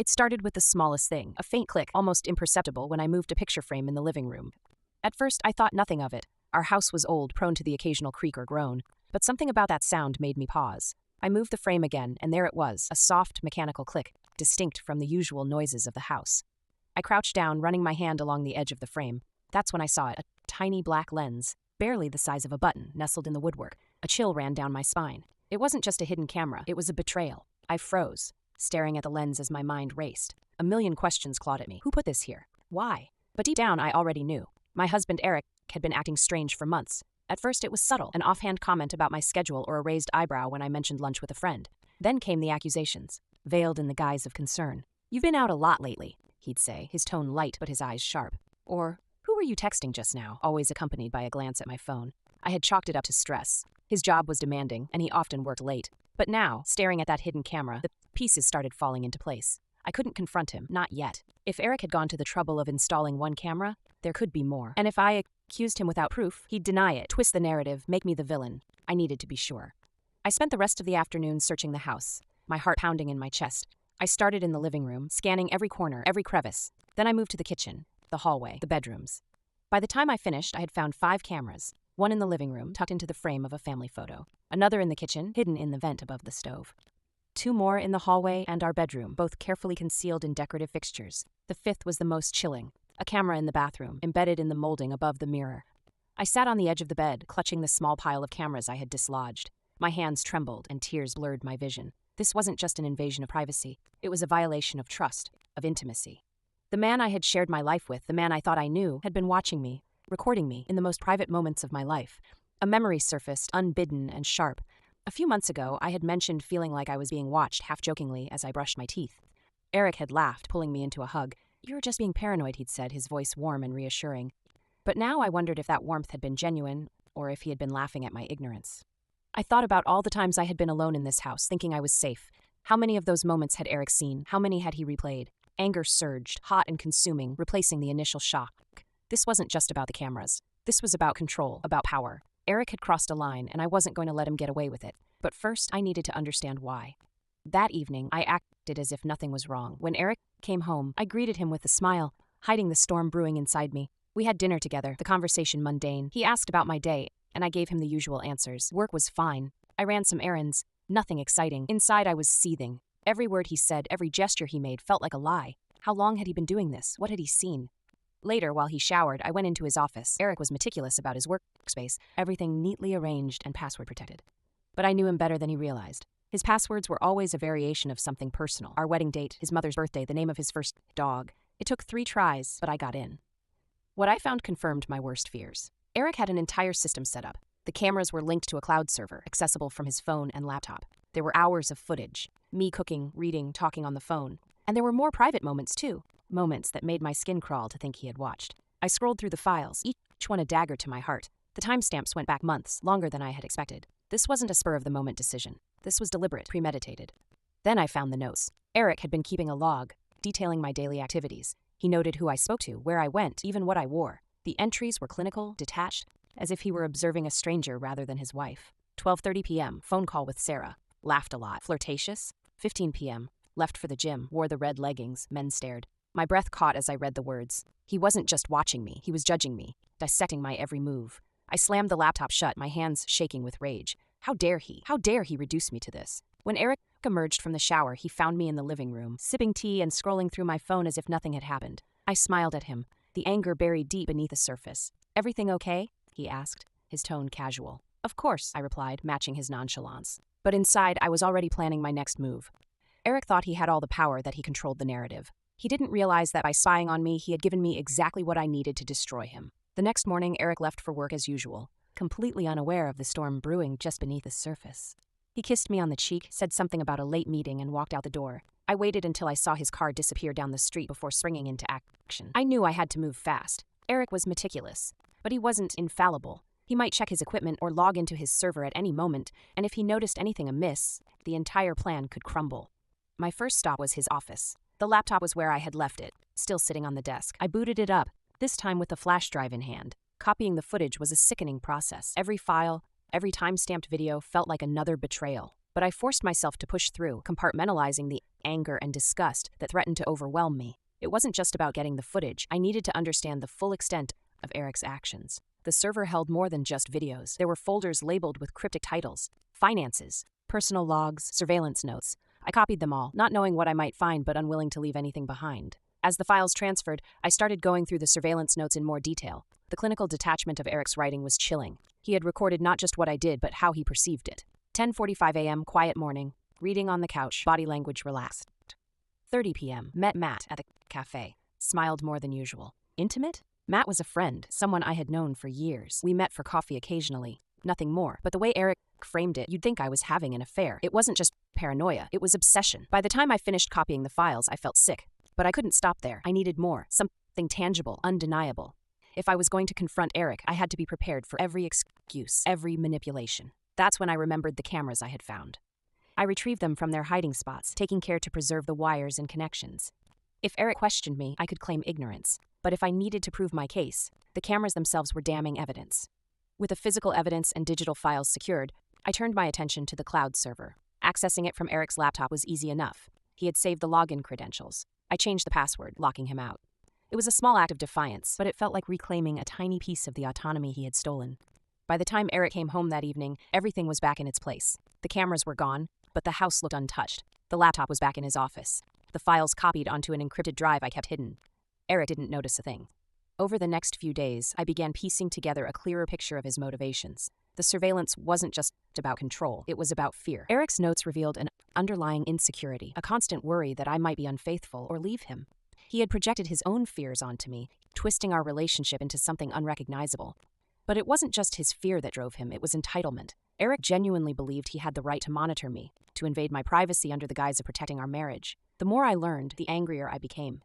It started with the smallest thing, a faint click, almost imperceptible when I moved a picture frame in the living room. At first, I thought nothing of it. Our house was old, prone to the occasional creak or groan, but something about that sound made me pause. I moved the frame again, and there it was, a soft, mechanical click, distinct from the usual noises of the house. I crouched down, running my hand along the edge of the frame. That's when I saw it, a tiny black lens, barely the size of a button, nestled in the woodwork. A chill ran down my spine. It wasn't just a hidden camera, it was a betrayal. I froze, staring at the lens as my mind raced. A million questions clawed at me. Who put this here? Why? But deep down, I already knew. My husband, Eric, had been acting strange for months. At first, it was subtle, an offhand comment about my schedule or a raised eyebrow when I mentioned lunch with a friend. Then came the accusations, veiled in the guise of concern. "You've been out a lot lately," he'd say, his tone light but his eyes sharp. Or, "Who were you texting just now?" always accompanied by a glance at my phone. I had chalked it up to stress. His job was demanding, and he often worked late. But now, staring at that hidden camera, the pieces started falling into place. I couldn't confront him, not yet. If Eric had gone to the trouble of installing one camera, there could be more. And if I accused him without proof, he'd deny it, twist the narrative, make me the villain. I needed to be sure. I spent the rest of the afternoon searching the house, my heart pounding in my chest. I started in the living room, scanning every corner, every crevice. Then I moved to the kitchen, the hallway, the bedrooms. By the time I finished, I had found 5 cameras. One in the living room, tucked into the frame of a family photo. Another in the kitchen, hidden in the vent above the stove. 2 more in the hallway and our bedroom, both carefully concealed in decorative fixtures. The 5th was the most chilling. A camera in the bathroom, embedded in the molding above the mirror. I sat on the edge of the bed, clutching the small pile of cameras I had dislodged. My hands trembled, and tears blurred my vision. This wasn't just an invasion of privacy. It was a violation of trust, of intimacy. The man I had shared my life with, the man I thought I knew, had been watching me, recording me in the most private moments of my life. A memory surfaced, unbidden and sharp. A few months ago, I had mentioned feeling like I was being watched, half-jokingly, as I brushed my teeth. Eric had laughed, pulling me into a hug. "You're just being paranoid," he'd said, his voice warm and reassuring. But now I wondered if that warmth had been genuine, or if he had been laughing at my ignorance. I thought about all the times I had been alone in this house, thinking I was safe. How many of those moments had Eric seen? How many had he replayed? Anger surged, hot and consuming, replacing the initial shock. This wasn't just about the cameras. This was about control, about power. Eric had crossed a line, and I wasn't going to let him get away with it. But first, I needed to understand why. That evening, I acted as if nothing was wrong. When Eric came home, I greeted him with a smile, hiding the storm brewing inside me. We had dinner together, the conversation mundane. He asked about my day, and I gave him the usual answers. Work was fine. I ran some errands. Nothing exciting. Inside, I was seething. Every word he said, every gesture he made felt like a lie. How long had he been doing this? What had he seen? Later, while he showered, I went into his office. Eric was meticulous about his workspace, everything neatly arranged and password protected. But I knew him better than he realized. His passwords were always a variation of something personal. Our wedding date, his mother's birthday, the name of his first dog. It took 3 tries, but I got in. What I found confirmed my worst fears. Eric had an entire system set up. The cameras were linked to a cloud server, accessible from his phone and laptop. There were hours of footage, me cooking, reading, talking on the phone. And there were more private moments, too. Moments that made my skin crawl to think he had watched. I scrolled through the files, each one a dagger to my heart. The timestamps went back months, longer than I had expected. This wasn't a spur-of-the-moment decision. This was deliberate, premeditated. Then I found the notes. Eric had been keeping a log, detailing my daily activities. He noted who I spoke to, where I went, even what I wore. The entries were clinical, detached, as if he were observing a stranger rather than his wife. 12:30 p.m., phone call with Sarah. Laughed a lot. Flirtatious? 15 p.m., left for the gym, wore the red leggings, men stared. My breath caught as I read the words. He wasn't just watching me, he was judging me, dissecting my every move. I slammed the laptop shut, my hands shaking with rage. How dare he? How dare he reduce me to this? When Eric emerged from the shower, he found me in the living room, sipping tea and scrolling through my phone as if nothing had happened. I smiled at him, the anger buried deep beneath the surface. "Everything okay?" he asked, his tone casual. "Of course," I replied, matching his nonchalance. But inside, I was already planning my next move. Eric thought he had all the power, that he controlled the narrative. He didn't realize that by spying on me, he had given me exactly what I needed to destroy him. The next morning, Eric left for work as usual, completely unaware of the storm brewing just beneath the surface. He kissed me on the cheek, said something about a late meeting, and walked out the door. I waited until I saw his car disappear down the street before springing into action. I knew I had to move fast. Eric was meticulous, but he wasn't infallible. He might check his equipment or log into his server at any moment, and if he noticed anything amiss, the entire plan could crumble. My first stop was his office. The laptop was where I had left it, still sitting on the desk. I booted it up, this time with the flash drive in hand. Copying the footage was a sickening process. Every file, every time-stamped video felt like another betrayal. But I forced myself to push through, compartmentalizing the anger and disgust that threatened to overwhelm me. It wasn't just about getting the footage. I needed to understand the full extent of Eric's actions. The server held more than just videos. There were folders labeled with cryptic titles: finances, personal logs, surveillance notes. I copied them all, not knowing what I might find but unwilling to leave anything behind. As the files transferred, I started going through the surveillance notes in more detail. The clinical detachment of Eric's writing was chilling. He had recorded not just what I did, but how he perceived it. 10:45 a.m., quiet morning, reading on the couch, body language relaxed. 30 p.m., met Matt at the cafe, smiled more than usual. Intimate? Matt was a friend, someone I had known for years. We met for coffee occasionally, nothing more. But the way Eric framed it, you'd think I was having an affair. It wasn't just paranoia, it was obsession. By the time I finished copying the files, I felt sick. But I couldn't stop there. I needed more, something tangible, undeniable. If I was going to confront Eric, I had to be prepared for every excuse, every manipulation. That's when I remembered the cameras I had found. I retrieved them from their hiding spots, taking care to preserve the wires and connections. If Eric questioned me, I could claim ignorance. But if I needed to prove my case, the cameras themselves were damning evidence. With the physical evidence and digital files secured, I turned my attention to the cloud server. Accessing it from Eric's laptop was easy enough. He had saved the login credentials. I changed the password, locking him out. It was a small act of defiance, but it felt like reclaiming a tiny piece of the autonomy he had stolen. By the time Eric came home that evening, everything was back in its place. The cameras were gone, but the house looked untouched. The laptop was back in his office. The files copied onto an encrypted drive I kept hidden. Eric didn't notice a thing. Over the next few days, I began piecing together a clearer picture of his motivations. The surveillance wasn't just about control, it was about fear. Eric's notes revealed an underlying insecurity, a constant worry that I might be unfaithful or leave him. He had projected his own fears onto me, twisting our relationship into something unrecognizable. But it wasn't just his fear that drove him, it was entitlement. Eric genuinely believed he had the right to monitor me, to invade my privacy under the guise of protecting our marriage. The more I learned, the angrier I became.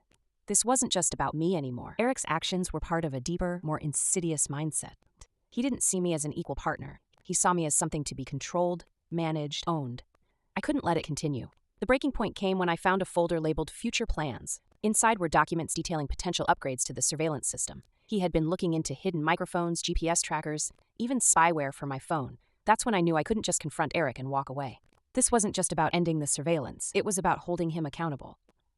This wasn't just about me anymore. Eric's actions were part of a deeper, more insidious mindset. He didn't see me as an equal partner. He saw me as something to be controlled, managed, owned. I couldn't let it continue. The breaking point came when I found a folder labeled Future Plans. Inside were documents detailing potential upgrades to the surveillance system. He had been looking into hidden microphones, GPS trackers, even spyware for my phone. That's when I knew I couldn't just confront Eric and walk away. This wasn't just about ending the surveillance. It was about holding him accountable.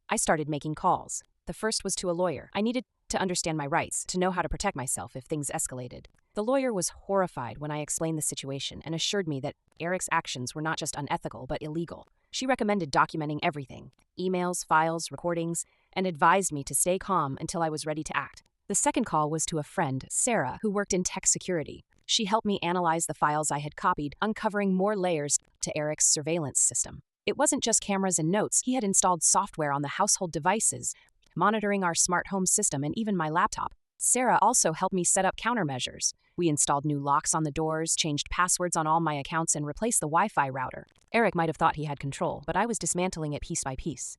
I started making calls. The first was to a lawyer. I needed to understand my rights, to know how to protect myself if things escalated. The lawyer was horrified when I explained the situation and assured me that Eric's actions were not just unethical but illegal. She recommended documenting everything: emails, files, recordings, and advised me to stay calm until I was ready to act. The second call was to a friend, Sarah, who worked in tech security. She helped me analyze the files I had copied, uncovering more layers to Eric's surveillance system. It wasn't just cameras and notes. He had installed software on the household devices, monitoring our smart home system and even my laptop. Sarah also helped me set up countermeasures. We installed new locks on the doors, changed passwords on all my accounts, and replaced the Wi-Fi router. Eric might have thought he had control, but I was dismantling it piece by piece.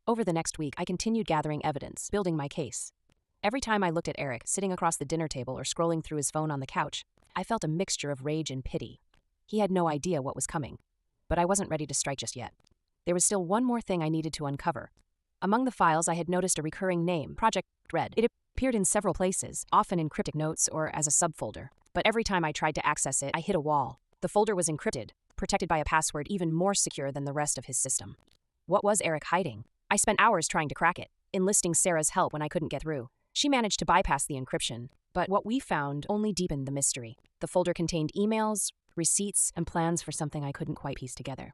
Over the next week, I continued gathering evidence, building my case. Every time I looked at Eric, sitting across the dinner table or scrolling through his phone on the couch, I felt a mixture of rage and pity. He had no idea what was coming, but I wasn't ready to strike just yet. There was still one more thing I needed to uncover. Among the files, I had noticed a recurring name, Project Red. It appeared in several places, often in cryptic notes or as a subfolder. But every time I tried to access it, I hit a wall. The folder was encrypted, protected by a password even more secure than the rest of his system. What was Eric hiding? I spent hours trying to crack it, enlisting Sarah's help when I couldn't get through. She managed to bypass the encryption, but what we found only deepened the mystery. The folder contained emails, receipts, and plans for something I couldn't quite piece together.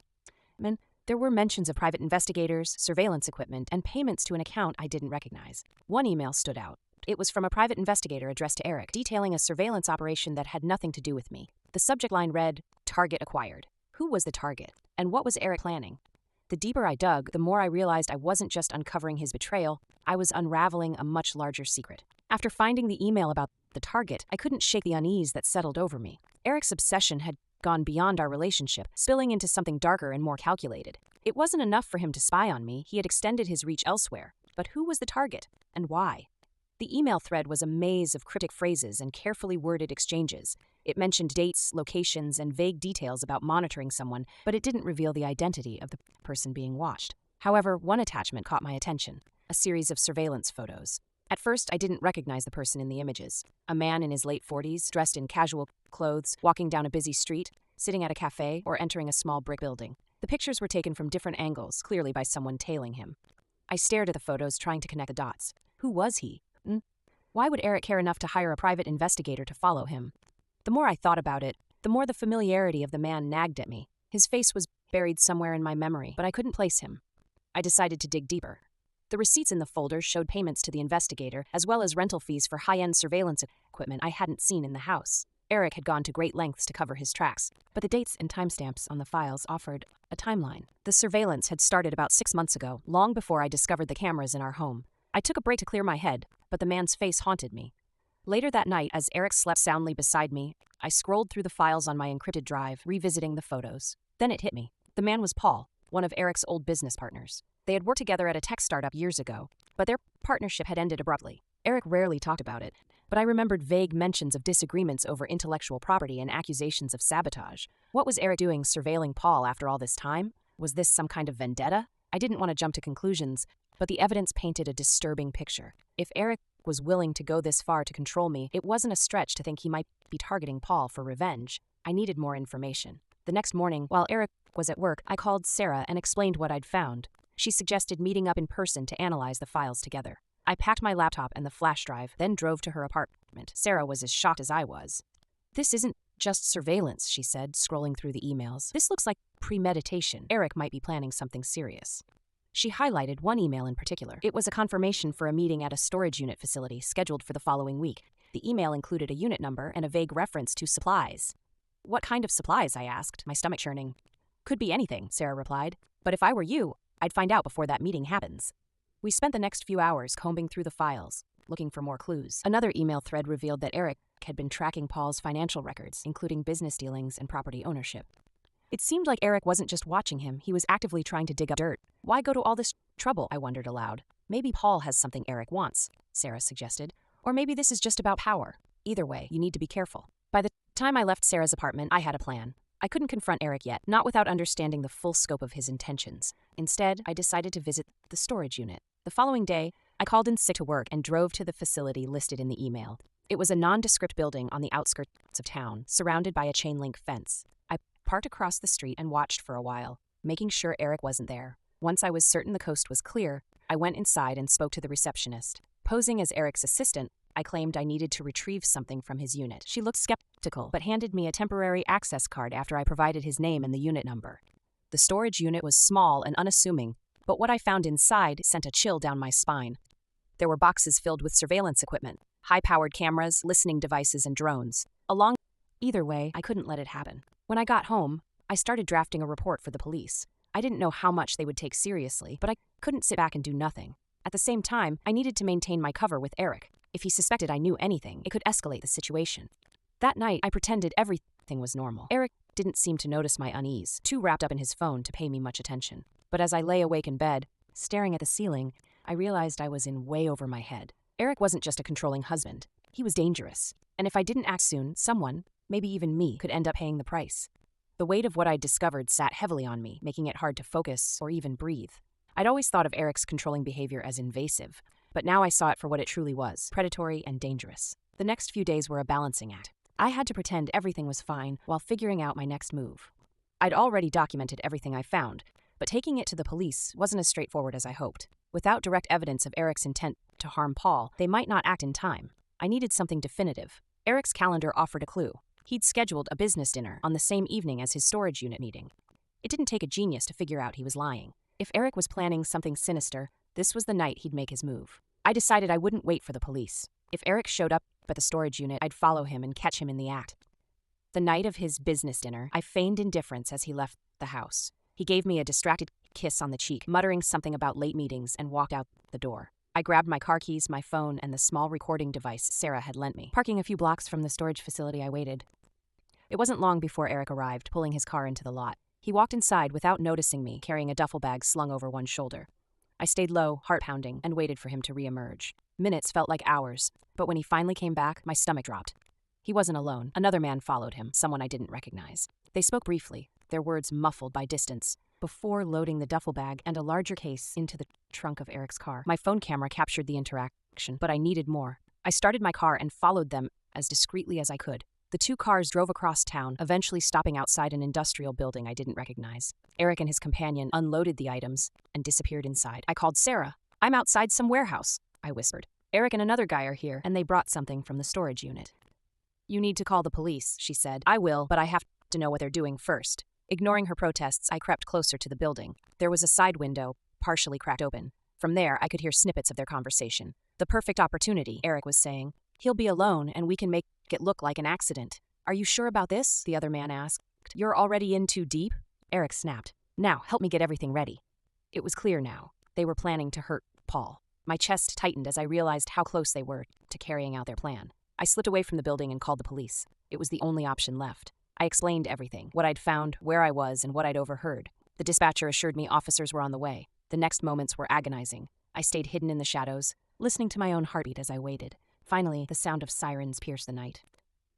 There were mentions of private investigators, surveillance equipment, and payments to an account I didn't recognize. One email stood out. It was from a private investigator addressed to Eric, detailing a surveillance operation that had nothing to do with me. The subject line read, "Target acquired." Who was the target? And what was Eric planning? The deeper I dug, the more I realized I wasn't just uncovering his betrayal, I was unraveling a much larger secret. After finding the email about the target, I couldn't shake the unease that settled over me. Eric's obsession had gone beyond our relationship, spilling into something darker and more calculated. It wasn't enough for him to spy on me, he had extended his reach elsewhere. But who was the target, and why? The email thread was a maze of cryptic phrases and carefully worded exchanges. It mentioned dates, locations, and vague details about monitoring someone, but it didn't reveal the identity of the person being watched. However, one attachment caught my attention: a series of surveillance photos. At first, I didn't recognize the person in the images. A man in his late 40s, dressed in casual clothes, walking down a busy street. sitting at a cafe, or entering a small brick building. The pictures were taken from different angles, clearly by someone tailing him. I stared at the photos, trying to connect the dots. Who was he? Why would Eric care enough to hire a private investigator to follow him? The more I thought about it, the more the familiarity of the man nagged at me. His face was buried somewhere in my memory, but I couldn't place him. I decided to dig deeper. The receipts in the folder showed payments to the investigator, as well as rental fees for high-end surveillance equipment I hadn't seen in the house. Eric had gone to great lengths to cover his tracks, but the dates and timestamps on the files offered a timeline. The surveillance had started about 6 months ago, long before I discovered the cameras in our home. I took a break to clear my head, but the man's face haunted me. Later that night, as Eric slept soundly beside me, I scrolled through the files on my encrypted drive, revisiting the photos. Then it hit me. The man was Paul, one of Eric's old business partners. They had worked together at a tech startup years ago, but their partnership had ended abruptly. Eric rarely talked about it, but I remembered vague mentions of disagreements over intellectual property and accusations of sabotage. What was Eric doing surveilling Paul after all this time? Was this some kind of vendetta? I didn't want to jump to conclusions, but the evidence painted a disturbing picture. If Eric was willing to go this far to control me, it wasn't a stretch to think he might be targeting Paul for revenge. I needed more information. The next morning, while Eric was at work, I called Sarah and explained what I'd found. She suggested meeting up in person to analyze the files together. I packed my laptop and the flash drive, then drove to her apartment. Sarah was as shocked as I was. "This isn't just surveillance," she said, scrolling through the emails. "This looks like premeditation. Eric might be planning something serious." She highlighted one email in particular. It was a confirmation for a meeting at a storage unit facility scheduled for the following week. The email included a unit number and a vague reference to supplies. "What kind of supplies?" I asked, my stomach churning. "Could be anything," Sarah replied. "But if I were you, I'd find out before that meeting happens." We spent the next few hours combing through the files, looking for more clues. Another email thread revealed that Eric had been tracking Paul's financial records, including business dealings and property ownership. It seemed like Eric wasn't just watching him, he was actively trying to dig up dirt. Why go to all this trouble? I wondered aloud. Maybe Paul has something Eric wants, Sarah suggested. Or maybe this is just about power. Either way, you need to be careful. By the time I left Sarah's apartment, I had a plan. I couldn't confront Eric yet, not without understanding the full scope of his intentions. Instead, I decided to visit the storage unit. The following day, I called in sick to work and drove to the facility listed in the email. It was a nondescript building on the outskirts of town, surrounded by a chain-link fence. I parked across the street and watched for a while, making sure Eric wasn't there. Once I was certain the coast was clear, I went inside and spoke to the receptionist. Posing as Eric's assistant, I claimed I needed to retrieve something from his unit. She looked skeptical, but handed me a temporary access card after I provided his name and the unit number. The storage unit was small and unassuming, but what I found inside sent a chill down my spine. There were boxes filled with surveillance equipment, high-powered cameras, listening devices, and drones. Either way, I couldn't let it happen. When I got home, I started drafting a report for the police. I didn't know how much they would take seriously, but I couldn't sit back and do nothing. At the same time, I needed to maintain my cover with Eric. If he suspected I knew anything, it could escalate the situation. That night, I pretended everything was normal. Eric didn't seem to notice my unease, too wrapped up in his phone to pay me much attention. But as I lay awake in bed, staring at the ceiling, I realized I was in way over my head. Eric wasn't just a controlling husband. He was dangerous. And if I didn't act soon, someone, maybe even me, could end up paying the price. The weight of what I'd discovered sat heavily on me, making it hard to focus or even breathe. I'd always thought of Eric's controlling behavior as invasive, but now I saw it for what it truly was, predatory and dangerous. The next few days were a balancing act. I had to pretend everything was fine while figuring out my next move. I'd already documented everything I found, but taking it to the police wasn't as straightforward as I hoped. Without direct evidence of Eric's intent to harm Paul, they might not act in time. I needed something definitive. Eric's calendar offered a clue. He'd scheduled a business dinner on the same evening as his storage unit meeting. It didn't take a genius to figure out he was lying. If Eric was planning something sinister, this was the night he'd make his move. I decided I wouldn't wait for the police. If Eric showed up at the storage unit, I'd follow him and catch him in the act. The night of his business dinner, I feigned indifference as he left the house. He gave me a distracted kiss on the cheek, muttering something about late meetings, and walked out the door. I grabbed my car keys, my phone, and the small recording device Sarah had lent me. Parking a few blocks from the storage facility, I waited. It wasn't long before Eric arrived, pulling his car into the lot. He walked inside without noticing me, carrying a duffel bag slung over one shoulder. I stayed low, heart pounding, and waited for him to reemerge. Minutes felt like hours, but when he finally came back, my stomach dropped. He wasn't alone. Another man followed him, someone I didn't recognize. They spoke briefly, their words muffled by distance, before loading the duffel bag and a larger case into the trunk of Eric's car. My phone camera captured the interaction, but I needed more. I started my car and followed them as discreetly as I could. The two cars drove across town, eventually stopping outside an industrial building I didn't recognize. Eric and his companion unloaded the items and disappeared inside. I called Sarah. "I'm outside some warehouse," I whispered. "Eric and another guy are here, and they brought something from the storage unit." "You need to call the police," she said. "I will, but I have to know what they're doing first." Ignoring her protests, I crept closer to the building. There was a side window, partially cracked open. From there, I could hear snippets of their conversation. "The perfect opportunity," Eric was saying. "He'll be alone, and we can make it look like an accident." "Are you sure about this?" the other man asked. "You're already in too deep?" Eric snapped. "Now, help me get everything ready." It was clear now. They were planning to hurt Paul. My chest tightened as I realized how close they were to carrying out their plan. I slipped away from the building and called the police. It was the only option left. I explained everything, what I'd found, where I was, and what I'd overheard. The dispatcher assured me officers were on the way. The next moments were agonizing. I stayed hidden in the shadows, listening to my own heartbeat as I waited. Finally, the sound of sirens pierced the night.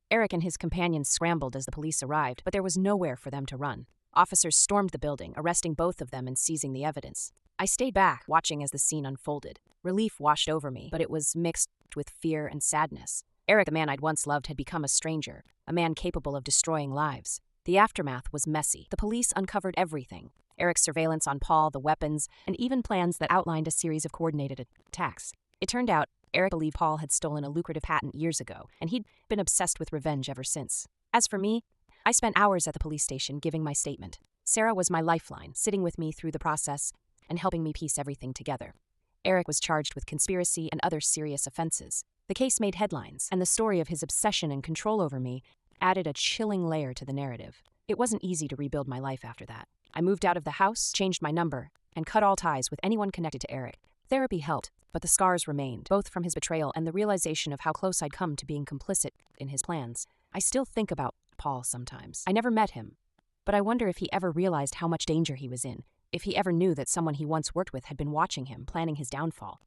Eric and his companions scrambled as the police arrived, but there was nowhere for them to run. Officers stormed the building, arresting both of them and seizing the evidence. I stayed back, watching as the scene unfolded. Relief washed over me, but it was mixed with fear and sadness. Eric, the man I'd once loved, had become a stranger, a man capable of destroying lives. The aftermath was messy. The police uncovered everything: Eric's surveillance on Paul, the weapons, and even plans that outlined a series of coordinated attacks. It turned out Eric believed Paul had stolen a lucrative patent years ago, and he'd been obsessed with revenge ever since. As for me, I spent hours at the police station giving my statement. Sarah was my lifeline, sitting with me through the process and helping me piece everything together. Eric was charged with conspiracy and other serious offenses. The case made headlines, and the story of his obsession and control over me added a chilling layer to the narrative. It wasn't easy to rebuild my life after that. I moved out of the house, changed my number, and cut all ties with anyone connected to Eric. Therapy helped, but the scars remained, both from his betrayal and the realization of how close I'd come to being complicit in his plans. I still think about Paul sometimes. I never met him, but I wonder if he ever realized how much danger he was in, if he ever knew that someone he once worked with had been watching him, planning his downfall.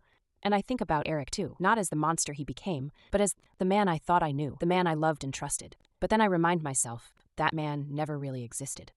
And I think about Eric too, not as the monster he became, but as the man I thought I knew, the man I loved and trusted. But then I remind myself, that man never really existed.